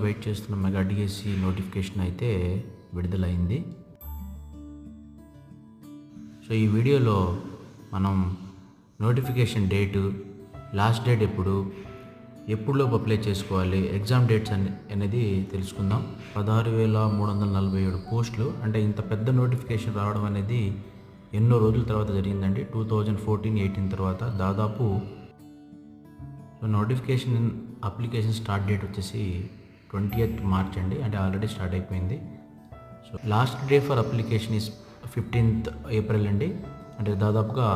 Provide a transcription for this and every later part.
Wait చేస్తున్న mega DSC notification అయితే విడుదలైంది. సో ఈ వీడియోలో మనం నోటిఫికేషన్ డేటు, లాస్ట్ డేట్ ఎప్పుడులోపు అప్లై చేసుకోవాలి, ఎగ్జామ్ డేట్స్ అనేది తెలుసుకుందాం. 16,347 పోస్టులు, అంటే ఇంత పెద్ద నోటిఫికేషన్ రావడం అనేది ఎన్నో రోజుల తర్వాత జరిగిందండి. 2014-18 తర్వాత దాదాపు. నోటిఫికేషన్ అప్లికేషన్ స్టార్ట్ డేట్ వచ్చేసి 20th మార్చ్ అండి, అంటే ఆల్రెడీ స్టార్ట్ అయిపోయింది. So last day for application is 15th April అండి, అంటే దాదాపుగా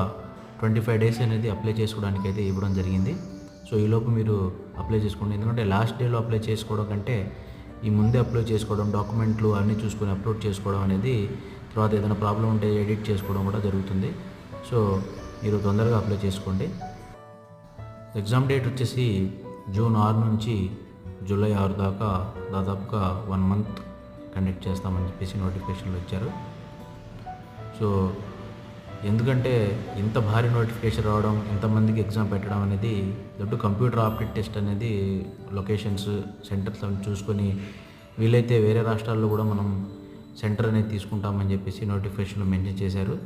25 డేస్ అనేది అప్లై చేసుకోవడానికి అయితే ఇవ్వడం జరిగింది. సో ఈలోపు మీరు అప్లై చేసుకోండి, ఎందుకంటే లాస్ట్ డేలో అప్లై చేసుకోవడం కంటే ఈ ముందే అప్లై చేసుకోవడం, డాక్యుమెంట్లు అన్నీ చూసుకొని అప్లోడ్ చేసుకోవడం అనేది, తర్వాత ఏదైనా ప్రాబ్లం ఉంటే ఎడిట్ చేసుకోవడం కూడా జరుగుతుంది. సో మీరు తొందరగా అప్లై చేసుకోండి. ఎగ్జామ్ డేట్ వచ్చేసి జూన్ 6 నుంచి జూలై 6 దాకా దాదాపుగా 1 మంత్ కండక్ట్ చేస్తామని చెప్పేసి నోటిఫికేషన్లు ఇచ్చారు. సో ఎందుకంటే ఇంత భారీ నోటిఫికేషన్ రావడం, ఇంతమందికి ఎగ్జామ్ పెట్టడం అనేది, దొడ్డు కంప్యూటర్ ఆప్టిట్ టెస్ట్ అనేది లొకేషన్స్, సెంటర్స్ అవి చూసుకొని వీలైతే వేరే రాష్ట్రాల్లో కూడా మనం సెంటర్ అనేది తీసుకుంటామని చెప్పేసి నోటిఫికేషన్లో మెన్షన్ చేశారు.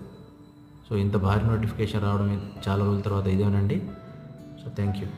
సో ఇంత భారీ నోటిఫికేషన్ రావడం చాలా రోజుల తర్వాత ఇదేనండి. So thank you.